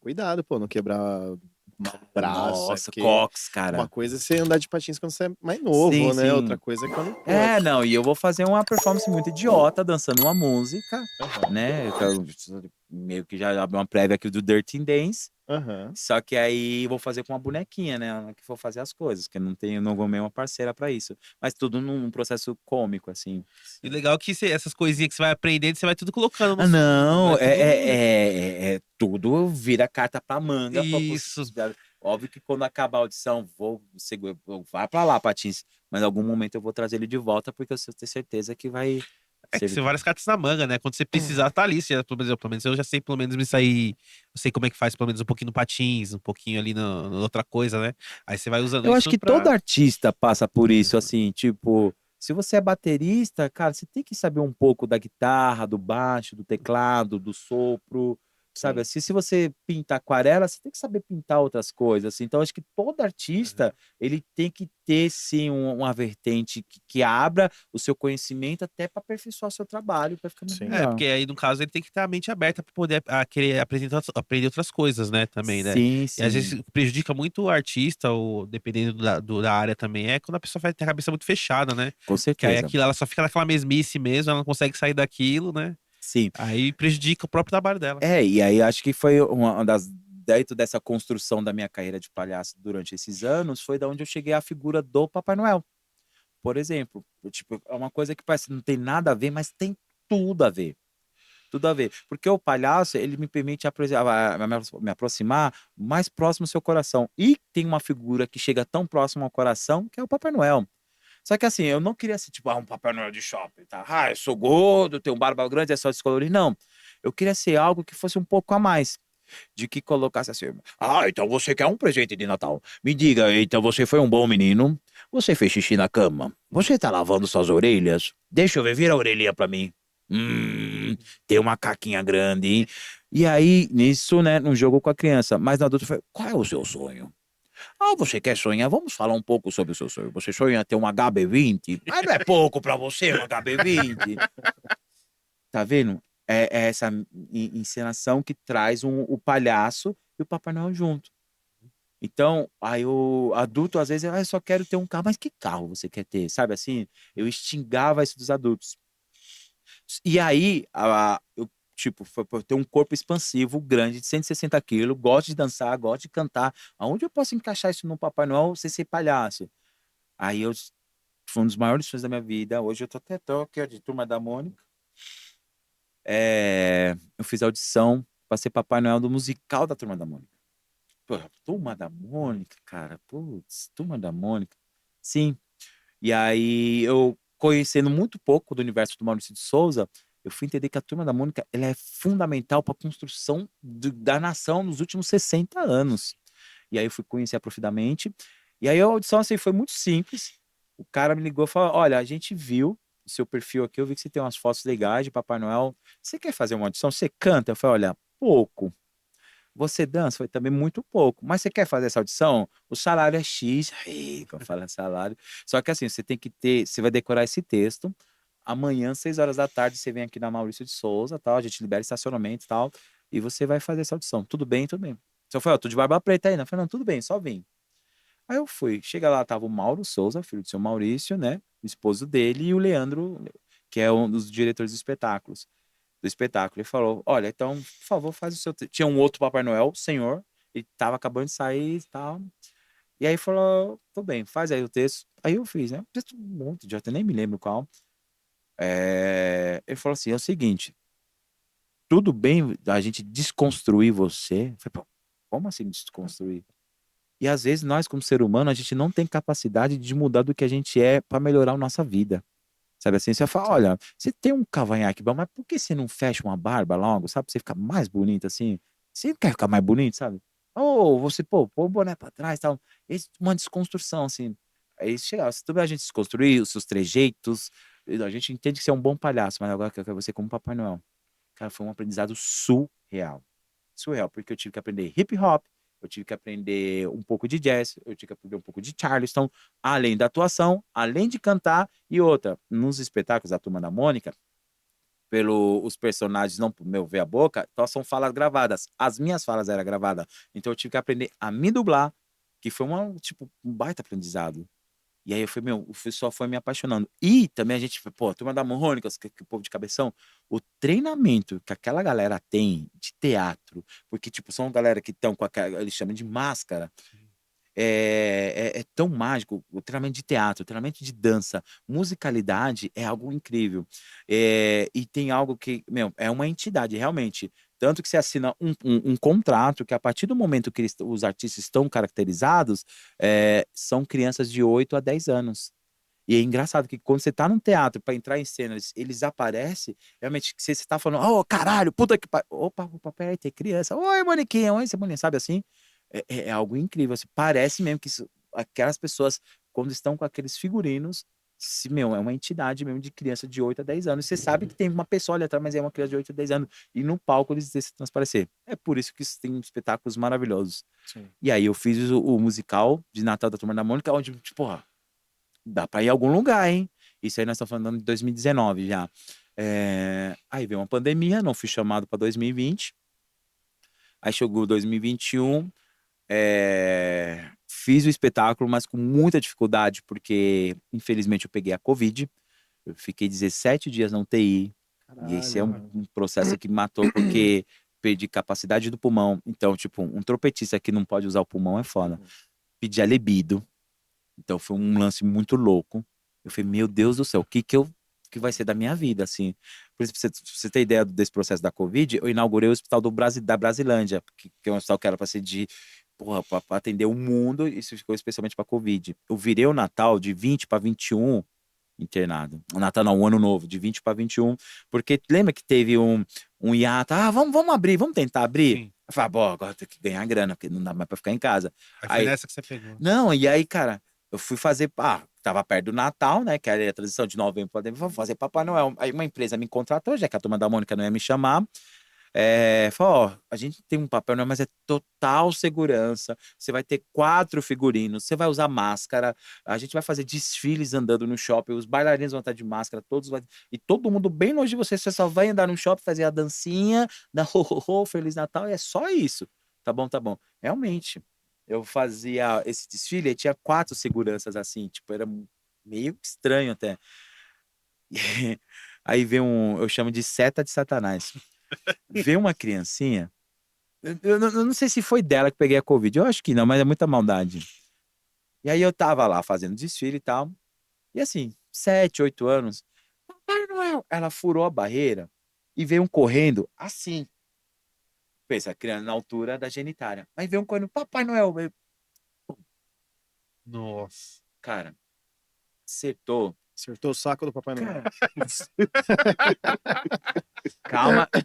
cuidado, pô, não quebrar um braço, Nossa, porque cox, uma cara. coisa é você andar de patins quando você é mais Sim, novo, né? Outra sim. coisa é quando, pô. É, não, e eu vou fazer uma performance muito idiota, dançando uma música, Aham, né? Que eu meio que já abri uma prévia aqui do Dirty Dance. aham. Só que aí eu vou fazer com uma bonequinha, né? Ela que for fazer as coisas, que eu não arrumei uma parceira pra isso. Mas tudo num processo cômico, assim. E o Sim. legal é que essas coisinhas que você vai aprendendo, você vai tudo colocando Ah, vai não, tudo. tudo vira carta pra manga pra você. Isso. Óbvio que quando acabar a audição, vai pra lá, Patins. Mas em algum momento eu vou trazer ele de volta, porque eu tenho certeza que vai É que servir. você várias cartas na manga, né? Quando você precisar, tá ali. Você, pelo menos eu já sei pelo menos me sair. Eu sei como é que faz, pelo menos um pouquinho no patins, um pouquinho ali na outra coisa, né? Aí você vai usando Eu acho isso que todo pra. artista passa por isso, assim, tipo, se você é baterista, cara, você tem que saber um pouco da guitarra, do baixo, do teclado, do sopro, sabe? Sim. Assim, se você pinta aquarela, você tem que saber pintar outras coisas, assim. Então, acho que todo artista, ele tem que ter, sim, uma vertente que abra o seu conhecimento até para aperfeiçoar o seu trabalho, para ficar Sim. É, melhor. porque aí no caso ele tem que ter a mente aberta pra poder querer aprender outras coisas, né? Também, né? Sim, E às sim. vezes prejudica muito o artista, ou dependendo da área também, é quando a pessoa vai ter a cabeça muito fechada, né? Com Que aí certeza. aquilo, ela só fica naquela mesmice mesmo, ela não consegue sair daquilo, né? Sim. Aí prejudica o próprio trabalho dela. E aí acho que foi uma das. Dentro dessa construção da minha carreira de palhaço durante esses anos, foi da onde eu cheguei à figura do Papai Noel. Por exemplo, tipo, é uma coisa que parece que não tem nada a ver, mas tem tudo a ver. Tudo a ver. Porque o palhaço, ele me permite me aproximar mais próximo do seu coração. E tem uma figura que chega tão próximo ao coração, que é o Papai Noel. Só que assim, eu não queria ser tipo, um Papai Noel de shopping, tá? Ah, eu sou gordo, tenho barba grande, é só descolorir. Não. Eu queria ser algo que fosse um pouco a mais. De que colocasse assim, então você quer um presente de Natal. Me diga, então você foi um bom menino? Você fez xixi na cama? Você tá lavando suas orelhas? Deixa eu ver, vira a orelhinha pra mim. Tem uma caquinha grande, hein? E aí, nisso, né, num jogo com a criança. Mas no adulto, foi, qual é o seu sonho? Ah, você quer sonhar? Vamos falar um pouco sobre o seu sonho. Você sonha ter um HB20? Mas não é pouco pra você, um HB20? Tá vendo? É essa encenação que traz o palhaço e o Papai Noel junto. Então, aí o adulto, às vezes, eu só quero ter um carro. Mas que carro você quer ter? Sabe assim? Eu instigava isso dos adultos. E aí, eu, tipo, foi por ter um corpo expansivo, grande, de 160 quilos, gosto de dançar, gosto de cantar. Aonde eu posso encaixar isso no Papai Noel sem ser palhaço? Aí eu, foi um dos maiores sonhos da minha vida. Hoje eu tô aqui, ó, de Turma da Mônica. Eu fiz audição pra ser Papai Noel do musical da Turma da Mônica. Pô, Turma da Mônica, cara. Putz, Turma da Mônica. Sim. E aí, eu conhecendo muito pouco do universo do Maurício de Souza, eu fui entender que a Turma da Mônica ela é fundamental para a construção da nação nos últimos 60 anos. E aí eu fui conhecer profundamente. E aí a audição assim, foi muito simples. O cara me ligou e falou: Olha, a gente viu o seu perfil aqui, eu vi que você tem umas fotos legais de Papai Noel. Você quer fazer uma audição? Você canta? Eu falei: Olha, pouco. Você dança? Foi também muito pouco. Mas você quer fazer essa audição? O salário é X. Rico, fala salário. Só que assim, você tem que ter. Você vai decorar esse texto. Amanhã, 6 horas da tarde, você vem aqui na Maurício de Souza, tal. A gente libera estacionamento e tal. E você vai fazer essa audição. Tudo bem, tudo bem. Só foi, ó, tô de barba preta ainda. Eu falei, não, tudo bem, só vim. Aí eu fui. Chega lá, tava o Mauro Souza, filho do seu Maurício, né? O esposo dele, e o Leandro, que é um dos diretores dos espetáculos do espetáculo. Ele falou: Olha, então, por favor, faz o seu. Tinha um outro Papai Noel, o senhor, ele tava acabando de sair e tal. E aí falou: Tudo bem, faz aí o texto. Aí eu fiz, né? Um texto muito idiota, eu nem me lembro qual. Ele falou assim: É o seguinte, tudo bem a gente desconstruir você? Eu falei, pô, como assim desconstruir? E às vezes nós, como ser humano, a gente não tem capacidade de mudar do que a gente é para melhorar a nossa vida. Sabe assim? Você fala, Sim. olha, você tem um cavanhaque bom, mas por que você não fecha uma barba logo, sabe? Pra você ficar mais bonito assim. Você não quer ficar mais bonito, sabe? Ou você, pô, põe o boné pra trás e tal. Uma desconstrução, assim. Aí chega, se tudo bem a gente desconstruir os seus trejeitos, a gente entende que você é um bom palhaço, mas agora eu quero você como Papai Noel. Cara, foi um aprendizado surreal. Surreal, porque eu tive que aprender hip hop, eu tive que aprender um pouco de jazz, eu tive que aprender um pouco de Charleston, além da atuação, além de cantar e outra. Nos espetáculos da Turma da Mônica, os personagens não meu ver a boca, então são falas gravadas. As minhas falas eram gravadas. Então eu tive que aprender a me dublar, que foi tipo, um baita aprendizado. E aí eu fui, só foi me apaixonando. E também a gente, pô, a turma da Mônica, que o povo de cabeção, o treinamento que aquela galera tem de teatro, porque, tipo, são galera que estão com aquela, eles chamam de máscara, é tão mágico. O treinamento de teatro, o treinamento de dança, musicalidade é algo incrível. E tem algo que, é uma entidade, realmente. Tanto que você assina um contrato que, a partir do momento que os artistas estão caracterizados, são crianças de 8 a 10 anos. E é engraçado que quando você tá num teatro para entrar em cena, eles aparecem, realmente, que você tá falando, oh, caralho, puta que pariu. Opa, peraí, tem criança. Oi, manequim, oi, esse manequim, sabe assim? É algo incrível, assim, parece mesmo que aquelas pessoas, quando estão com aqueles figurinos, é uma entidade mesmo de criança de 8 a 10 anos. Você sabe que tem uma pessoa ali atrás, mas é uma criança de 8 a 10 anos. E no palco eles se transparecer. É por isso que tem espetáculos maravilhosos. Sim. E aí eu fiz o musical de Natal da Turma da Mônica, onde, tipo, porra, dá pra ir a algum lugar, hein? Isso aí nós estamos falando de 2019 já. Aí veio uma pandemia, não fui chamado para 2020. Aí chegou 2021, fiz o espetáculo, mas com muita dificuldade, porque infelizmente eu peguei a Covid. Eu fiquei 17 dias na UTI. E esse é um processo que matou, porque perdi capacidade do pulmão. Então, tipo, um trompetista que não pode usar o pulmão é foda. Pedi a libido. Então foi um lance muito louco. Eu falei, meu Deus do céu, o que vai ser da minha vida, assim? Por isso, pra você ter ideia desse processo da Covid, eu inaugurei o hospital da Brasilândia, que é um hospital que era para ser porra, pra atender o mundo, e isso ficou especialmente para Covid. Eu virei o Natal de 20 para 21 internado. O Natal não, o Ano Novo, de 20 para 21, porque lembra que teve um hiato, vamos abrir, vamos tentar abrir? Sim. Eu falei, bom, agora tem que ganhar grana, porque não dá mais pra ficar em casa. Aí foi nessa que você pegou. Não, e aí, cara, eu fui fazer. Tava perto do Natal, né? Que era a transição de novembro para dezembro. Vou fazer Papai Noel. Aí uma empresa me contratou, já que a turma da Mônica não ia me chamar. Falou: ó, a gente tem um Papai Noel, mas é total segurança. Você vai ter 4 figurinos, você vai usar máscara. A gente vai fazer desfiles andando no shopping. Os bailarinos vão estar de máscara, e todo mundo bem longe de você. Você só vai andar no shopping, fazer a dancinha, dar Feliz Natal, e é só isso. Tá bom, tá bom. Realmente. Eu fazia esse desfile e tinha 4 seguranças assim, tipo, era meio estranho até. Aí vem eu chamo de seta de Satanás. Vê uma criancinha, eu não sei se foi dela que peguei a Covid, eu acho que não, mas é muita maldade. E aí eu tava lá fazendo desfile e tal, e assim, 7, 8 anos, Papai Noel, ela furou a barreira e veio correndo assim. Pensa, a criança na altura da genitália. Mas veio correndo, Papai Noel, Nossa. cara, acertou. Acertou o saco do Papai Noel.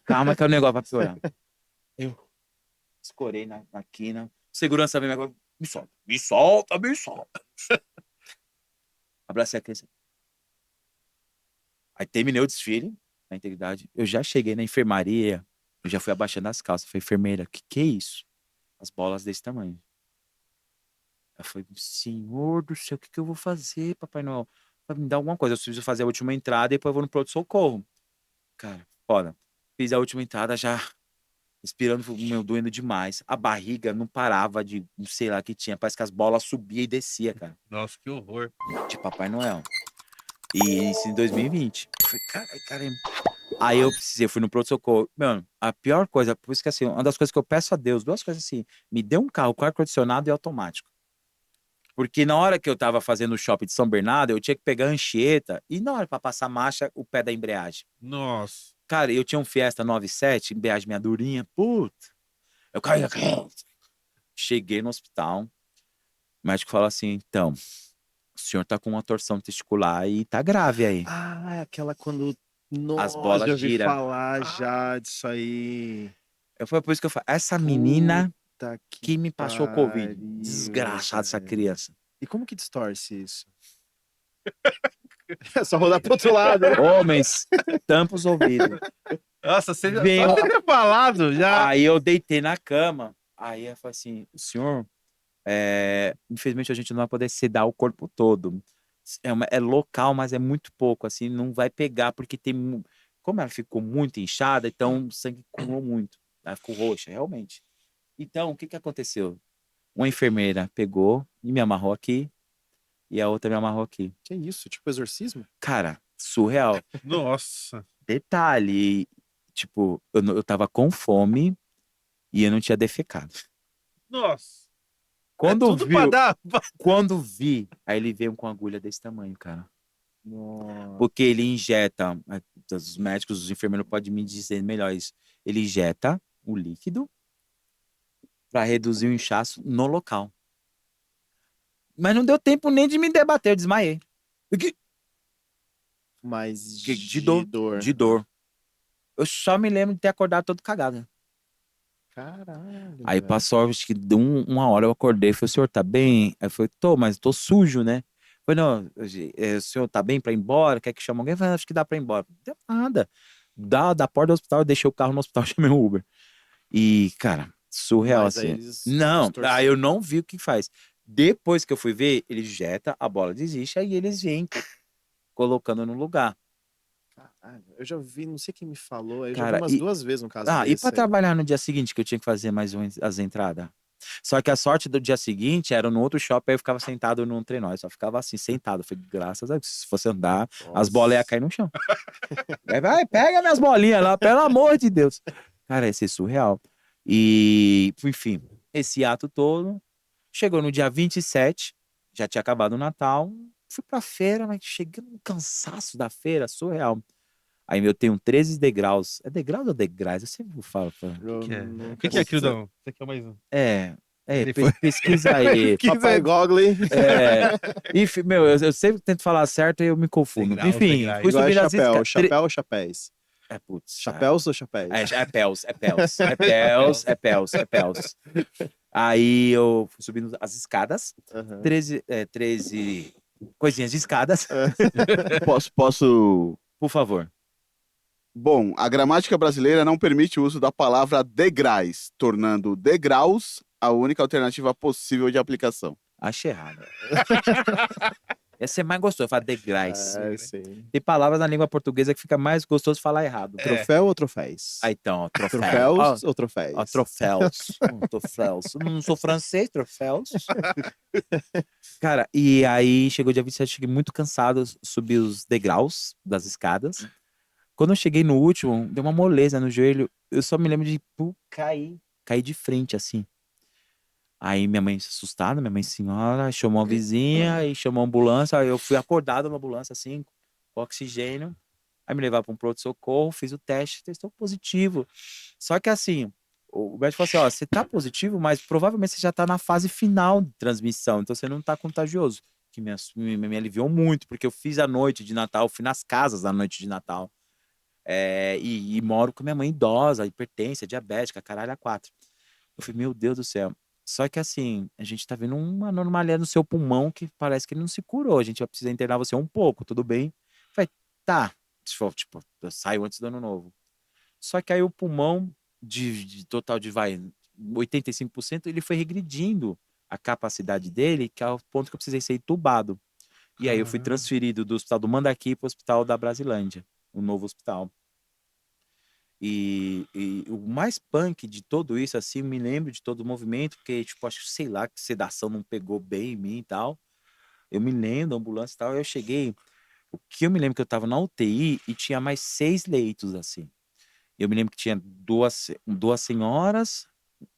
Calma que é o negócio vai piorar. Eu escorei na quina. Segurança vem agora. Me solta, me solta, me solta. Abracei a criança. Aí terminei o desfile, na integridade. Eu já cheguei na enfermaria, eu já fui abaixando as calças. Falei, enfermeira, que é isso? As bolas desse tamanho. Eu falei, senhor do céu, o que eu vou fazer, Papai Noel? Pra me dar alguma coisa. Eu preciso fazer a última entrada e depois eu vou no pronto-socorro. Cara, foda. Fiz a última entrada já. Respirando, doendo demais. A barriga não parava de, não sei lá o que tinha. Parece que as bolas subiam e descia, cara. Nossa, que horror. De Papai Noel. E isso em 2020. Eu falei, caralho. Aí eu fui no pronto-socorro. Mano, a pior coisa, por isso que assim, uma das coisas que eu peço a Deus, 2 coisas assim, me dê um carro com ar-condicionado e automático. Porque na hora que eu tava fazendo o shopping de São Bernardo, eu tinha que pegar a anchieta e na hora pra passar marcha, o pé da embreagem. Nossa. Cara, eu tinha um Fiesta 97, embreagem minha durinha, puta. Eu caí. Cheguei no hospital, o médico falou assim, então, o senhor tá com uma torção testicular e tá grave aí. É aquela quando... As Nossa, bolas já ouvi giram. falar já disso aí. Foi por isso que eu falei, essa menina Puta que me passou o Covid. pariu, Desgraçada essa velho. criança. E como que distorce isso? É só rodar pro outro lado. Né? Homens, tampa os ouvidos. Nossa, você já Veio- só você ter falado já. Aí eu deitei na cama. Aí eu falei assim, senhor, infelizmente a gente não vai poder sedar o corpo todo. É local, mas é muito pouco, assim, não vai pegar, porque como ela ficou muito inchada, então o sangue coou muito. Ela ficou roxa, realmente. Então, o que que aconteceu? Uma enfermeira pegou e me amarrou aqui, e a outra me amarrou aqui. Que isso? Tipo exorcismo? Cara, surreal. Nossa. Detalhe, tipo, eu tava com fome e eu não tinha defecado. Nossa. Quando é tudo pra viu, dar. quando vi, aí ele veio com uma agulha desse tamanho, cara. Nossa. Porque ele injeta, os médicos, os enfermeiros podem me dizer melhor isso. Ele injeta o líquido para reduzir o inchaço no local. Mas não deu tempo nem de me debater, eu desmaiei. Mas De dor, de dor. Eu só me lembro de ter acordado todo cagado. Caralho. Aí velho. passou, acho que deu uma hora eu acordei, falei, o senhor tá bem? Aí eu falei, tô, mas tô sujo, né? Falei, não, o senhor tá bem pra ir embora? Quer que chame alguém? Eu falei, acho que dá pra ir embora. Não deu nada. Da porta do hospital, eu deixei o carro no hospital, chamei o Uber. E, cara, surreal, Mas aí assim. eles Não, distorceram. aí eu não vi o que faz. Depois que eu fui ver, ele jeta, a bola desiste, aí eles vêm colocando no lugar. Caralho, eu já vi, não sei quem me falou, eu já vi Cara, umas 2 vezes um caso e pra desse aí. trabalhar no dia seguinte, que eu tinha que fazer as entradas? Só que a sorte do dia seguinte era no outro shopping, aí eu ficava sentado num trenó, eu só ficava assim, sentado. Foi graças a Deus, se fosse andar, as bolas iam Nossa. cair no chão. Aí, vai, pega minhas bolinhas lá, pelo amor de Deus. Cara, ia ser surreal. E, enfim, esse ato todo. Chegou no dia 27, já tinha acabado o Natal. Fui pra feira, mas cheguei num cansaço da feira, surreal. Aí eu tenho 13 degraus. É degraus ou degraus? Eu sempre falo. Eu Que é? O nunca que é aquilo, sei. não? Isso aqui é mais um. É, Ele foi. pesquisa aí. Papai Gogli. É, enfim, meu, eu sempre tento falar certo e eu me confundo. Degraus, Enfim, degraus. fui Igual é subindo as chapéu. escadas. Chapéu ou chapéus? É, putz. Chapéus ou chapéus? É pels, é pels. É pels, é pels, é pels. Aí eu fui subindo as escadas. Aham. 13 coisinhas de escadas. Posso. Por favor. Bom, a gramática brasileira não permite o uso da palavra degraus, tornando degraus a única alternativa possível de aplicação. Achei errado. Essa é mais gostoso, falar degraus. É, sim. Tem palavras na língua portuguesa que fica mais gostoso falar errado. Troféu ou troféus? Ah, então, ó, troféu. Troféus Ó, ou troféus? ó, troféus. Troféus. Não sou francês, troféus. Cara, e aí chegou o dia 27, cheguei muito cansado, subi os degraus das escadas. Quando eu cheguei no último, deu uma moleza no joelho. Eu só me lembro de cair de frente, assim. Aí minha mãe assustada, minha mãe senhora, chamou a vizinha e chamou a ambulância. Aí eu fui acordado na ambulância, assim, com oxigênio. Aí me levaram para um pronto-socorro, fiz o teste, testou positivo. Só que assim, o médico falou assim: ó, você tá positivo, mas provavelmente você já tá na fase final de transmissão, então você não tá contagioso. Que me aliviou muito, porque eu fiz a noite de Natal, fui nas casas da noite de Natal. E moro com minha mãe idosa, hipertensa, diabética, caralho, a quatro. Eu falei, meu Deus do céu. Só que assim, a gente tá vendo uma anomalia no seu pulmão que parece que ele não se curou. A gente vai precisar internar você um pouco, tudo bem? Eu falei, tá. Tipo, eu saio antes do ano novo. Só que aí o pulmão, de total de 85%, ele foi regredindo a capacidade dele, que é o ponto que eu precisei ser entubado. E aí eu fui transferido do hospital do Mandaki para o hospital da Brasilândia, o novo hospital. E o mais punk de tudo isso, assim, me lembro de todo o movimento, porque, tipo, acho que, sei lá, que sedação não pegou bem em mim e tal. Eu me lembro da ambulância e tal, eu cheguei. O que eu me lembro que eu tava na UTI e tinha mais 6 leitos, assim. Eu me lembro que tinha duas senhoras,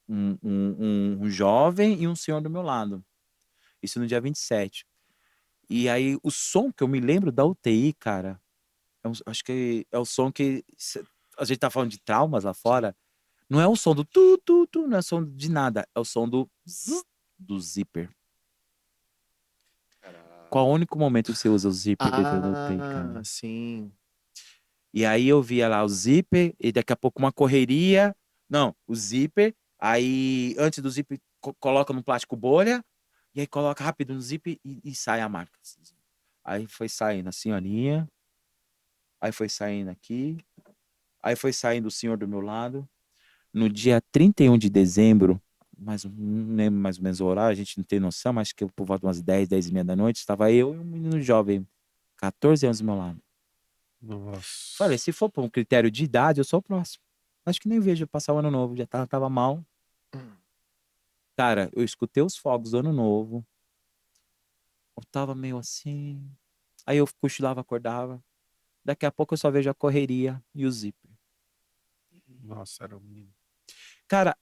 um jovem e um senhor do meu lado. Isso no dia 27. E aí, o som que eu me lembro da UTI, cara, acho que é o som que a gente tá falando de traumas lá fora. Não é o som do tu, não é o som de nada. É o som do zzz, do zíper. Qual o único momento que você usa o zíper dentro da UTI, cara? Sim. E aí eu via lá o zíper, e daqui a pouco uma correria. Não, o zíper. Aí, antes do zíper, coloca no plástico bolha. E aí coloca rápido no zíper e sai a marca. Aí foi saindo a senhorinha. Aí foi saindo aqui. Aí foi saindo o senhor do meu lado. No dia 31 de dezembro, mas não lembro mais ou menos o horário, a gente não tem noção, mas acho que por volta de umas 10, 10 e meia da noite, estava eu e um menino jovem, 14 anos do meu lado. Nossa. Falei, se for por um critério de idade, eu sou o próximo. Acho que nem vejo passar o ano novo, já tava mal. Cara, eu escutei os fogos do ano novo. Eu tava meio assim. Aí eu cochilava, acordava. Daqui a pouco eu só vejo a correria e o zíper. Nossa, era um menino. Cara,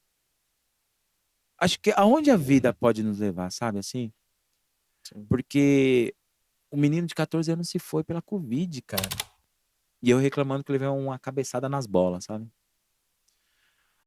acho que aonde a vida pode nos levar, sabe assim? Sim. Porque o menino de 14 anos se foi pela Covid, cara. E eu reclamando que levei uma cabeçada nas bolas, sabe?